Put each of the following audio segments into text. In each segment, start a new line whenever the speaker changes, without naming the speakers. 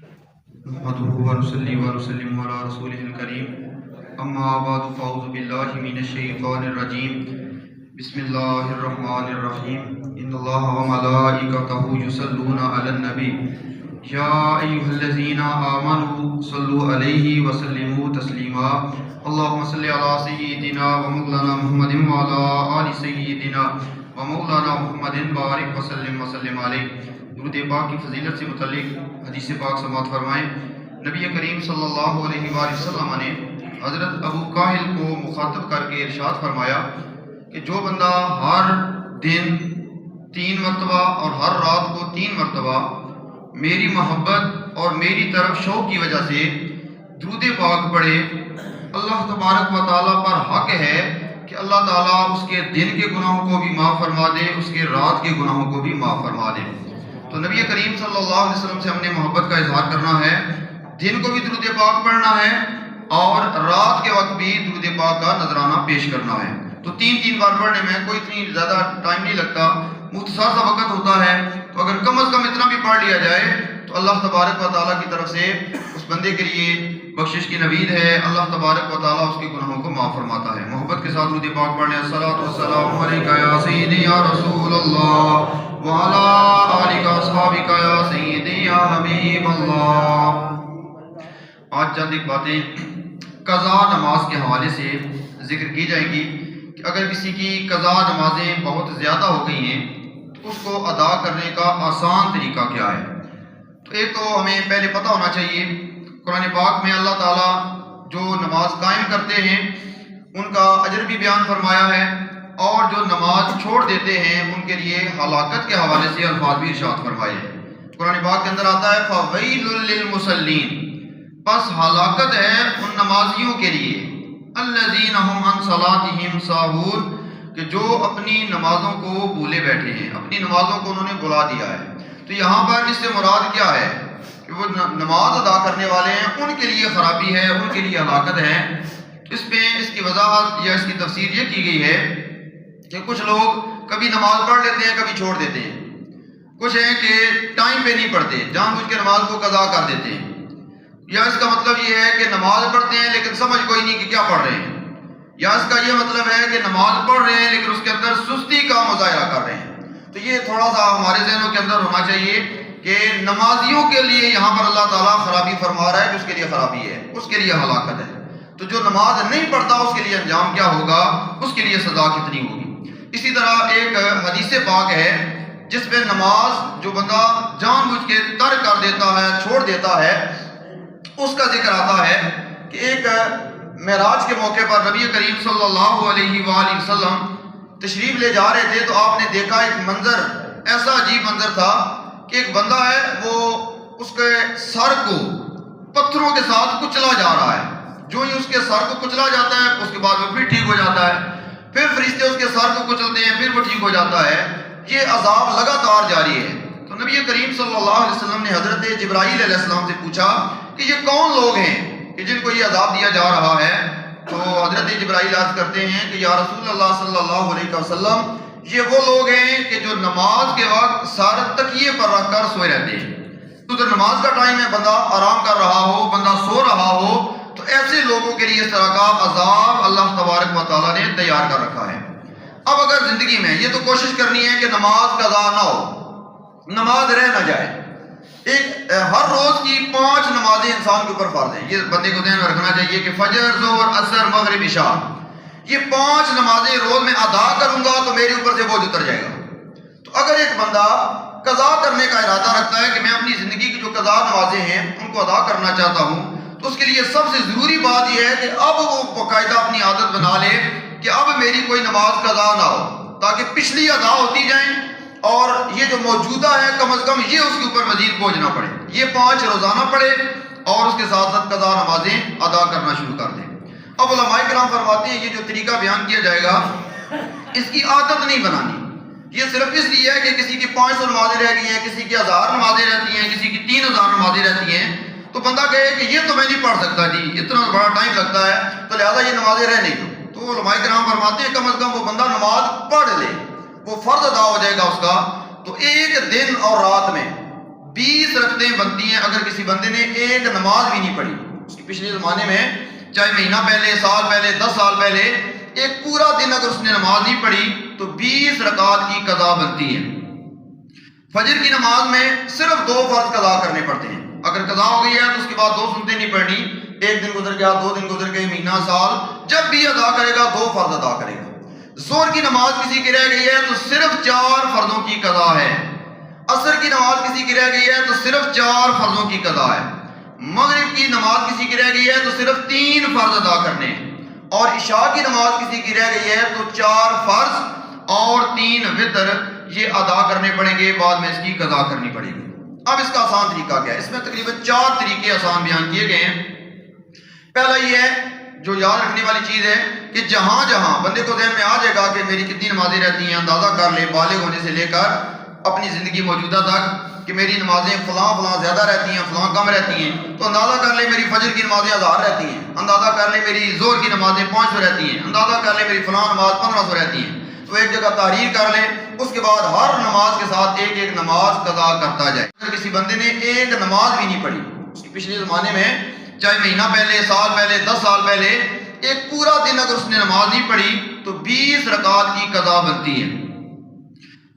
نحمده ونصلي ونسلم على رسوله الكريم اما بعد فاعوذ بالله من الشيطان الرجيم بسم الله الرحمن الرحيم ان الله وملائكته يصلون على النبي يا ايها الذين امنوا صلوا عليه وسلموا تسليما اللهم صل على سيدنا ومولانا محمد وعلى ال سيدنا ومولانا محمد بارک وسلم علیہ۔ درود پاک کی فضیلت سے متعلق حدیث پاک سماعت فرمائیں۔ نبی کریم صلی اللہ علیہ وآلہ وسلم نے حضرت ابو کاہل کو مخاطب کر کے ارشاد فرمایا کہ جو بندہ ہر دن 3 مرتبہ اور ہر رات کو 3 مرتبہ میری محبت اور میری طرف شوق کی وجہ سے درود پاک پڑھے، اللہ تبارک و تعالیٰ پر حق ہے کہ اللہ تعالیٰ اس کے دن کے گناہوں کو بھی معاف فرما دے، اس کے رات کے گناہوں کو بھی معاف فرما دے۔ تو نبی کریم صلی اللہ علیہ وسلم سے ہم نے محبت کا اظہار کرنا ہے، دن کو بھی درود پاک پڑھنا ہے اور رات کے وقت بھی درود پاک کا نذرانہ پیش کرنا ہے۔ تو 3 بار پڑھنے میں کوئی اتنی زیادہ ٹائم نہیں لگتا، مختصر سا وقت ہوتا ہے، تو اگر کم از کم اتنا بھی پڑھ لیا جائے تو اللہ تبارک و تعالیٰ کی طرف سے اس بندے کے لیے بخشش کی نوید ہے، اللہ تبارک و تعالیٰ اس کے گناہوں کو معاف فرماتا ہے۔ محبت کے ساتھ درود پاک پڑھنے، الصلاۃ والسلام علیکہ یا سیدی یا رسول اللہ وعلی آلک اصحابک یا سیدی یا حبیب اللہ۔ آج چند ایک باتیں قضا نماز کے حوالے سے ذکر کی جائیں گی کہ اگر کسی کی قضا نمازیں بہت زیادہ ہو گئی ہیں تو اس کو ادا کرنے کا آسان طریقہ کیا ہے؟ تو ایک تو ہمیں پہلے پتہ ہونا چاہیے، قرآن پاک میں اللہ تعالیٰ جو نماز قائم کرتے ہیں ان کا اجر بھی بیان فرمایا ہے، اور جو نماز چھوڑ دیتے ہیں ان کے لیے ہلاکت کے حوالے سے الفاظ بھی ارشاد فرمائے ہیں۔ قرآن پاک کے اندر آتا ہے فَوَيْلٌ لِّلْمُصَلِّينَ، پس ہلاکت ہے ان نمازیوں کے لیے، الَّذِينَ هُمْ عَنْ صَلَاتِهِمْ سَاهُونَ، کہ جو اپنی نمازوں کو بھولے بیٹھے ہیں، اپنی نمازوں کو انہوں نے بھلا دیا ہے۔ تو یہاں پر اس سے مراد کیا ہے کہ وہ نماز ادا کرنے والے ہیں، ان کے لیے خرابی ہے، ان کے لیے ہلاکت ہے۔ اس پہ اس کی وضاحت یا اس کی تفسیر یہ کی گئی ہے کہ کچھ لوگ کبھی نماز پڑھ لیتے ہیں، کبھی چھوڑ دیتے ہیں، کچھ ہیں کہ ٹائم پہ نہیں پڑھتے، جان بوجھ کے نماز کو قضا کر دیتے ہیں، یا اس کا مطلب یہ ہے کہ نماز پڑھتے ہیں لیکن سمجھ کوئی نہیں کہ کیا پڑھ رہے ہیں، یا اس کا یہ مطلب ہے کہ نماز پڑھ رہے ہیں لیکن اس کے اندر سستی کا مظاہرہ کر رہے ہیں۔ تو یہ تھوڑا سا ہمارے ذہنوں کے اندر ہونا چاہیے کہ نمازیوں کے لیے یہاں پر اللہ تعالیٰ خرابی فرما رہا ہے کہ اس کے لیے خرابی ہے، اس کے لیے ہلاکت ہے۔ تو جو نماز نہیں پڑھتا اس کے لیے انجام کیا ہوگا، اس کے لیے سزا کتنی ہوگی۔ اسی طرح ایک حدیث پاک ہے جس میں نماز جو بندہ جان بوجھ کے ترک کر دیتا ہے، چھوڑ دیتا ہے، اس کا ذکر آتا ہے کہ ایک معراج کے موقع پر نبی کریم صلی اللہ علیہ وآلہ وسلم تشریف لے جا رہے تھے، تو آپ نے دیکھا ایک منظر، ایسا عجیب منظر تھا کہ ایک بندہ ہے وہ اس کے سر کو پتھروں کے ساتھ کچلا جا رہا ہے، جو ہی اس کے سر کو کچلا جاتا ہے اس کے بعد وہ پھر ٹھیک ہو جاتا ہے، پھر فرشتے اس کے سر کو کچلتے ہیں، پھر وہ ٹھیک ہو جاتا ہے۔ یہ عذاب لگاتار جاری ہے۔ تو نبی کریم صلی اللہ علیہ وسلم نے حضرت جبرائیل علیہ السلام سے پوچھا کہ یہ کون لوگ ہیں کہ جن کو یہ عذاب دیا جا رہا ہے؟ تو حضرت جبرائیل عرض کرتے ہیں کہ یا رسول اللہ صلی اللہ علیہ وسلم، یہ وہ لوگ ہیں کہ جو نماز کے وقت سر تکیے پر رکھ کر سوئے رہتے ہیں۔ تو جب نماز کا ٹائم ہے، بندہ آرام کر رہا ہو، بندہ سو رہا ہو، تو ایسے لوگوں کے لیے اس طرح کا عذاب اللہ تبارک و تعالیٰ نے تیار کر رکھا ہے۔ اب اگر زندگی میں یہ تو کوشش کرنی ہے کہ نماز قضا نہ ہو، نماز رہ نہ جائے۔ ایک ہر روز کی 5 نمازیں انسان کے اوپر فرض ہیں، یہ بندے کو ذہن میں رکھنا چاہیے کہ فجر، ظہر، عصر، مغرب، عشاء، یہ 5 نمازیں روز میں ادا کروں گا تو میرے اوپر سے بوجھ اتر جائے گا۔ تو اگر ایک بندہ قضا کرنے کا ارادہ رکھتا ہے کہ میں اپنی زندگی کی جو قضا نمازیں ہیں ان کو ادا کرنا چاہتا ہوں، تو اس کے لیے سب سے ضروری بات یہ ہے کہ اب وہ باقاعدہ اپنی عادت بنا لے کہ اب میری کوئی نماز قضا نہ ہو، تاکہ پچھلی ادا ہوتی جائیں اور یہ جو موجودہ ہے کم از کم یہ اس کے اوپر مزید بوجھ نہ پڑے۔ یہ 5 روزانہ پڑھے اور اس کے ساتھ ساتھ قضا نمازیں ادا کرنا شروع کر دیں۔ اب علماء کرام فرماتے ہیں یہ جو طریقہ بیان کیا جائے گا اس کی عادت نہیں بنانی، یہ صرف اس لیے ہے کہ کسی کی 500 نمازیں رہ گئی ہیں، کسی کی 1000 نمازیں رہتی ہیں، کسی کی 3000 نمازیں رہتی ہیں، تو بندہ کہے کہ یہ تو میں نہیں پڑھ سکتا جی، اتنا بڑا ٹائم لگتا ہے، تو لہٰذا یہ نمازیں رہ نہیں دو۔ تو علماء کرام فرماتے ہیں کم از کم وہ بندہ نماز پڑھ لے، وہ فرض ادا ہو جائے گا اس کا۔ تو ایک دن اور رات میں 20 رکعتیں بنتی ہیں اگر کسی بندے نے ایک نماز بھی نہیں پڑھی. اس کی پچھلے زمانے میں چاہے مہینہ پہلے، سال پہلے، 10 سال پہلے، ایک پورا دن اگر اس نے نماز نہیں پڑھی تو 20 رکعات کی قضا بنتی ہے. فجر کی نماز میں صرف 2 فرض قضا کرنے پڑتے ہیں. اگر قضا ہو گئی ہے تو اس کے بعد 2 سنتیں نہیں پڑھنی. ایک دن گزر گیا، 2 دن گزر گئے، مہینہ، سال، جب بھی ادا کرے گا 2 فرض ادا کرے گا. ظہر کی نماز کسی کی رہ گئی ہے تو صرف 4 فرضوں کی قضا ہے. عصر کی نماز کسی کی رہ گئی ہے تو صرف 4 فرضوں کی قضا ہے. مغرب کی نماز کسی کی رہ گئی ہے تو صرف 3 فرض ادا کرنے ہیں. اور عشاء کی نماز کسی کی رہ گئی ہے تو 4 فرض اور 3 وتر یہ ادا کرنے پڑیں گے، بعد میں اس کی قضا کرنی پڑے گی. اب اس کا آسان طریقہ کیا ہے؟ اس میں تقریباً 4 طریقے آسان بیان کیے گئے ہیں. پہلا یہ ہے جو یاد رکھنے والی چیز ہے کہ جہاں جہاں بندے کو ذہن میں آ جائے گا کہ میری کتنی نمازیں رہتی ہیں، اندازہ کر لے بالغ ہونے سے لے کر اپنی زندگی موجودہ تک کہ میری نمازیں فلاں زیادہ رہتی ہیں، فلاں کم رہتی ہیں، تو اندازہ کر لے میری فجر کی نمازیں 1000 رہتی ہیں، اندازہ کر لے میری ظہر کی نمازیں 500 رہتی ہیں، اندازہ کر لے میری فلاں نماز 1500 رہتی ہیں. تو ایک جگہ تحریر کر لیں، اس کے بعد ہر نماز کے ساتھ ایک ایک نماز قضا کرتا جائے. اگر کسی بندے نے ایک نماز بھی نہیں پڑھی، اس کی پچھلے زمانے میں چاہے مہینہ پہلے، سال پہلے، 10 سال پہلے، ایک پورا دن اگر اس نے نماز نہیں پڑھی تو 20 رکعات کی قضا بنتی ہے.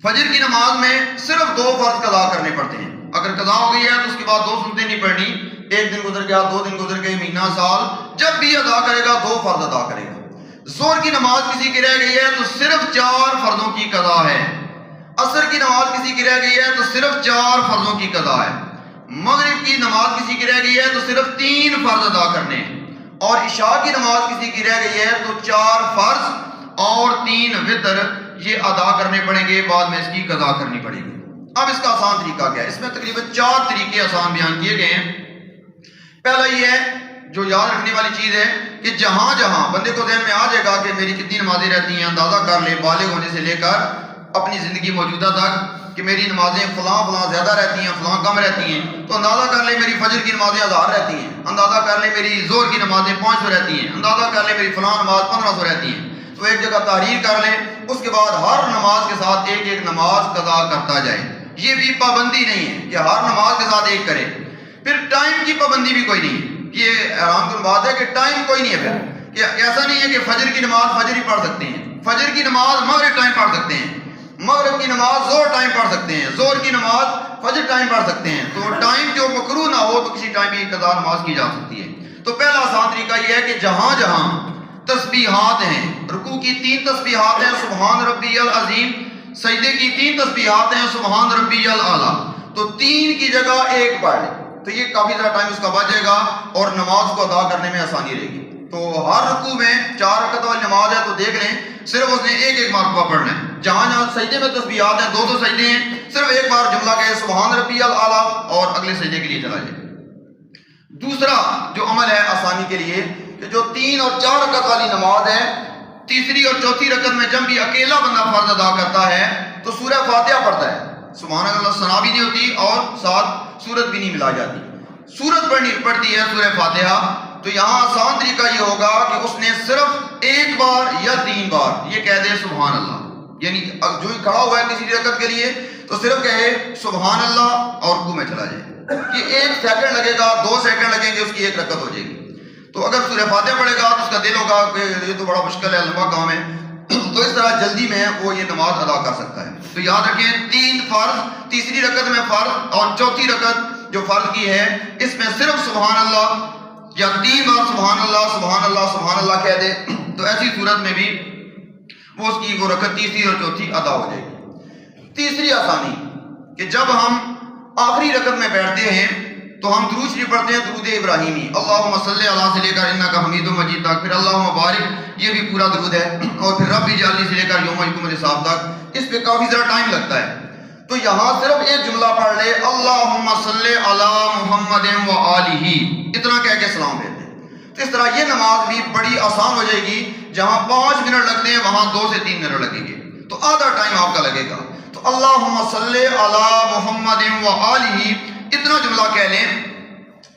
فجر کی نماز میں صرف 2 فرض قضا کرنے پڑتے ہیں. اگر قضا ہو گئی ہے تو اس کے بعد 2 سنتیں نہیں پڑھنی. ایک دن گزر گیا، 2 دن گزر گئے، مہینہ، سال، جب بھی ادا کرے گا 2 فرض ادا کرے گا. ظہر کی نماز کسی کی رہ گئی ہے تو صرف 4 فرضوں کی قضا ہے. عصر کی نماز کسی کی رہ گئی ہے تو صرف 4 فرضوں کی قضا ہے. مغرب کی نماز کسی کی رہ گئی ہے تو صرف 3 فرض ادا کرنے ہیں. اور عشاء کی نماز کسی کی رہ گئی ہے تو 4 فرض اور 3 وتر یہ ادا کرنے پڑیں گے، بعد میں اس کی قضا کرنی پڑے گی. اب اس کا آسان طریقہ کیا ہے؟ اس میں تقریباً 4 طریقے آسان بیان کیے گئے ہیں. پہلا یہ ہے جو یاد رکھنے والی چیز ہے کہ جہاں جہاں بندے کو ذہن میں آ جائے گا کہ میری کتنی نمازیں رہتی ہیں، اندازہ کر لے بالغ ہونے سے لے کر اپنی زندگی موجودہ تک کہ میری نمازیں فلاں زیادہ رہتی ہیں، فلاں کم رہتی ہیں، تو اندازہ کر لے میری فجر کی نمازیں 1000 رہتی ہیں، اندازہ کر لے میری ظہر کی نمازیں 500 رہتی ہیں، اندازہ کر لے میری فلاں نماز 1500 رہتی ہیں. تو ایک جگہ تحریر کر لیں، اس کے بعد ہر نماز کے ساتھ ایک ایک نماز قضا کرتا جائے. یہ بھی پابندی نہیں ہے کہ ہر نماز کے ساتھ ایک کرے. پھر ٹائم کی پابندی بھی کوئی نہیں ہے. یہ حیران کن بات ہے کہ ٹائم کوئی نہیں ہے. پھر کہ ایسا نہیں ہے کہ فجر کی نماز فجر ہی پڑھ سکتے ہیں، فجر کی نماز مغرب ٹائم پڑھ سکتے ہیں، مغرب کی نماز ظہر ٹائم پڑھ سکتے ہیں، ظہر کی نماز فجر ٹائم پڑھ سکتے ہیں. تو ٹائم جو مکروہ نہ ہو تو کسی ٹائم بھی قضا نماز کی جا سکتی ہے. تو پہلا آسان طریقہ یہ ہے کہ جہاں جہاں تسبیحات ہیں، رکوع کی 3 تسبیحات ہیں سبحان ربی العظیم، سجدے کی 3 تسبیحات ہیں سبحان ربی الاعلیٰ، تو 3 کی جگہ 1 پڑھ لیں تو یہ کافی زیادہ ٹائم اس کا بچ جائے گا اور نماز کو ادا کرنے میں آسانی رہے گی. تو ہر رکوع میں 4 رکعت والی نماز ہے تو دیکھ لیں صرف اس نے ایک ایک مرتبہ پڑھنا ہے. جہاں جہاں سجدے میں تسبیحات ہیں 2 سجدے ہیں، صرف ایک بار جملہ کہے سبحان ربی الاعلیٰ اور اگلے سجدے کے لیے چلا جائے. دوسرا جو عمل ہے آسانی کے لیے کہ جو 3 اور 4 رکعت والی نماز ہے، تیسری اور چوتھی رکعت میں جب بھی اکیلا بندہ فرض ادا کرتا ہے تو سورہ فاتحہ پڑھتا ہے. سبحان اللہ ثنا بھی نہیں ہوتی اور ساتھ سورت بھی نہیں ملا جاتی، سورت پڑھتی ہے سورہ فاتحہ. تو یہاں آسان طریقہ یہ ہوگا کہ اس نے صرف 1 بار یا 3 بار یہ کہہ دے سبحان اللہ، یعنی جو ہی کھڑا ہوا ہے کسی رکعت کے لیے تو صرف کہے سبحان اللہ اور رکوع میں چلا جائے. کہ 1 سیکنڈ لگے گا، 2 سیکنڈ لگیں گے، اس کی 1 رکعت ہو جائے گی. تو اگر سورہ فاتحہ پڑھے گا تو اس کا دل ہوگا کہ یہ تو بڑا مشکل ہے، لمبا کام ہے، تو اس طرح جلدی میں وہ یہ نماز ادا کر سکتا ہے. تو یاد رکھیں 3 فرض، تیسری رکعت میں فرض اور چوتھی رکعت جو فرض کی ہے اس میں صرف سبحان اللہ یا 3 بار سبحان اللہ سبحان اللہ سبحان اللہ کہہ دے تو ایسی صورت میں بھی وہ اس کی وہ رکعت تیسری اور چوتھی ادا ہو جائے گی. تیسری آسانی کہ جب ہم آخری رکعت میں بیٹھتے ہیں تو ہم درود شریف پڑھتے ہیں، درود ابراہیمی، اللہم صلی علی سے لے کر انکا حمید مجید تک، پھر اللہم بارک، یہ بھی پورا درود ہے، اور پھر رب اجعلنی سے لے کر یوم یقوم الحساب تک. اس پہ کافی ذرا ٹائم لگتا ہے. تو یہاں صرف ایک جملہ پڑھ لے اللہم صلی علی محمد و آلہ، اتنا کہہ کے سلام بھیج دیں. تو اس طرح یہ نماز بھی بڑی آسان ہو جائے گی. جہاں 5 منٹ لگتے ہیں وہاں 2 سے 3 منٹ لگیں گے، تو آدھا ٹائم آپ کا لگے گا. تو اللہم صلی علی محمد و آلہ اتنا جملہ کہہ لیں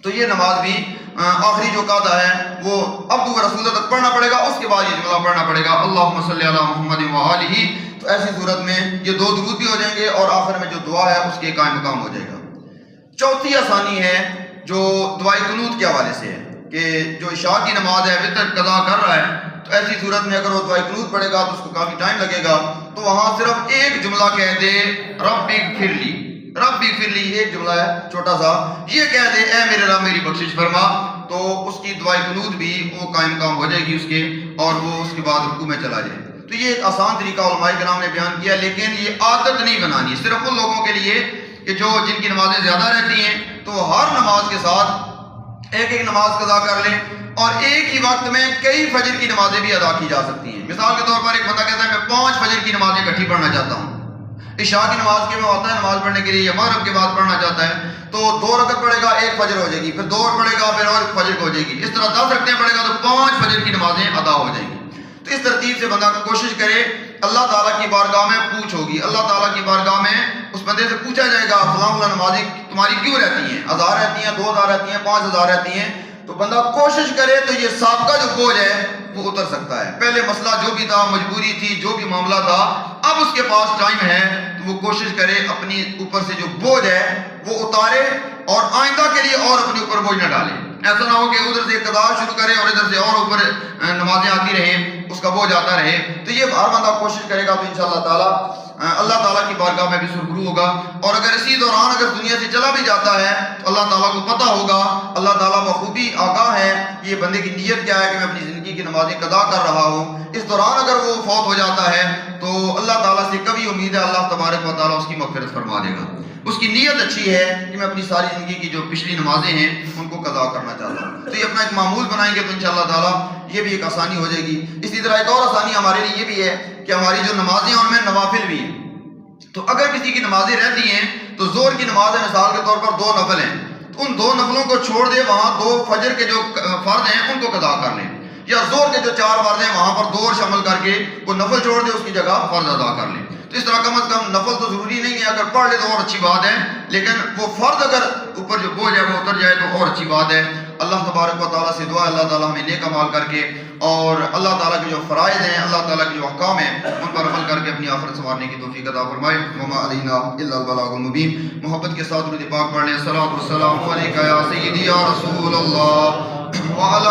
تو یہ نماز بھی آخری جو قاعدہ ہے وہ عبد و رسول تک پڑھنا پڑے گا، اس کے بعد یہ جملہ پڑھنا پڑے گا اللہم صلی علی محمد و آلہ. تو ایسی صورت میں یہ 2 درود بھی ہو جائیں گے اور آخر میں جو دعا ہے اس کے قائم مقام ہو جائے گا. چوتھی آسانی ہے جو دعائے قنوت کے حوالے سے ہے کہ جو عشاء کی نماز ہے وتر قضا کر رہا ہے، تو ایسی صورت میں اگر وہ دعائے قنوت پڑھے گا تو اس کو کافی ٹائم لگے گا، تو وہاں صرف ایک جملہ کہہ دے رب اغفر لی، رب اغفر لی، ایک جملہ ہے چھوٹا سا، یہ کہہ دے اے میرے رب میری بخشش فرما، تو اس کی دعائے قنوت بھی وہ قائم کام ہو جائے گی اس کے، اور وہ اس کے بعد رکوع میں چلا جائے۔ تو یہ ایک آسان طریقہ علماء کرام نے بیان کیا، لیکن یہ عادت نہیں بنانی، صرف ان لوگوں کے لیے کہ جن کی نمازیں زیادہ رہتی ہیں تو ہر نماز کے ساتھ ایک ایک نماز قضا کر لیں، اور ایک ہی وقت میں کئی فجر کی نمازیں بھی ادا کی جا سکتی ہیں۔ مثال کے طور پر ایک بندہ کہتا ہے میں 5 فجر کی نمازیں اکٹھی پڑھنا چاہتا ہوں، عشاء کی نماز کے میں ہوتا ہے نماز پڑھنے کے لیے یا مغرب کے بعد پڑھنا چاہتا ہے، تو 2 رکعت پڑھے گا، ایک فجر ہو جائے گی، پھر 2 اور پڑھے گا، پھر اور فجر ہو جائے گی، اس طرح 10 رکعتیں پڑھے گا تو 5 فجر کی نمازیں ادا ہو جائیں گی۔ تو اس ترتیب سے بندہ کوشش کرے، اللہ تعالیٰ کی بارگاہ میں پوچھ ہوگی، اللہ تعالیٰ کی بارگاہ میں اس بندے سے پوچھا جائے گا فلاں فلاں نمازیں تمہاری کیوں رہتی ہیں، 1000 رہتی ہیں، 2000 رہتی ہیں، 5000 رہتی ہیں، تو بندہ کوشش کرے تو یہ سابقہ جو بوجھ ہے وہ اتر سکتا ہے۔ پہلے مسئلہ جو بھی تھا، مجبوری تھی، جو بھی معاملہ تھا، اب اس کے پاس ٹائم ہے تو وہ کوشش کرے اپنی اوپر سے جو بوجھ ہے وہ اتارے، اور آئندہ کے لیے اور اپنے اوپر بوجھ نہ ڈالے۔ ایسا نہ ہو کہ ادھر سے قضا شروع کرے اور ادھر سے اور اوپر نمازیں آتی رہیں، اس کا بوجھ آتا رہے۔ تو یہ ہر بندہ کوشش کرے گا تو انشاءاللہ تعالیٰ اللہ تعالیٰ کی بارگاہ میں بھی سرخرو ہوگا، اور اگر اسی دوران اگر دنیا سے چلا بھی جاتا ہے تو اللہ تعالیٰ کو پتہ ہوگا، اللہ تعالیٰ بخوبی آگاہ ہے یہ بندے کی نیت کیا ہے کہ میں اپنی زندگی کی نمازیں قضا کر رہا ہوں۔ اس دوران اگر وہ فوت ہو جاتا ہے تو اللہ تعالیٰ سے کبھی امید ہے اللہ تبارک و تعالیٰ اس کی مغفرت فرما دے گا۔ اس کی نیت اچھی ہے کہ میں اپنی ساری زندگی کی جو پچھلی نمازیں ہیں ان کو قضا کرنا چاہتا ہوں، تو یہ اپنا ایک معمول بنائیں گے تو انشاءاللہ تعالیٰ یہ بھی ایک آسانی ہو جائے گی۔ اسی طرح ایک اور آسانی ہمارے لیے یہ بھی ہے کہ ہماری جو نمازیں ہیں ان میں نوافل بھی ہیں، تو اگر کسی کی نمازیں رہتی ہیں تو ظہر کی نماز ہے مثال کے طور پر 2 نفل ہیں، تو ان 2 نفلوں کو چھوڑ دے، وہاں 2 فجر کے جو فرض ہیں ان کو قضا کر لیں، یا ظہر کے جو 4 فرض ہیں وہاں پر 2 اور شامل کر کے وہ نفل چھوڑ دے، اس کی جگہ فرض ادا کر لیں۔ تو اس طرح کم از کم نفل تو ضروری نہیں ہے، اگر پڑھ لے تو اور اچھی بات ہے، لیکن وہ فرض اگر اوپر جو بوجھ ہے وہ اتر جائے تو اور اچھی بات ہے۔ اللہ تبارک و تعالیٰ سے دعا ہے اللہ تعالیٰ ہمیں نیک اعمال کر کے اور اللہ تعالیٰ کے جو فرائض ہیں، اللہ تعالیٰ کے جو احکام ہیں ان پر عمل کر کے اپنی آخرت سنوارنے کی توفیق عطا فرمائے۔ وما علینا الا البلاغ المبین۔ محبت کے ساتھ درود پاک پڑھ لیں، الصلاۃ والسلام علیکہ یا سیدی یا رسول اللہ وعلی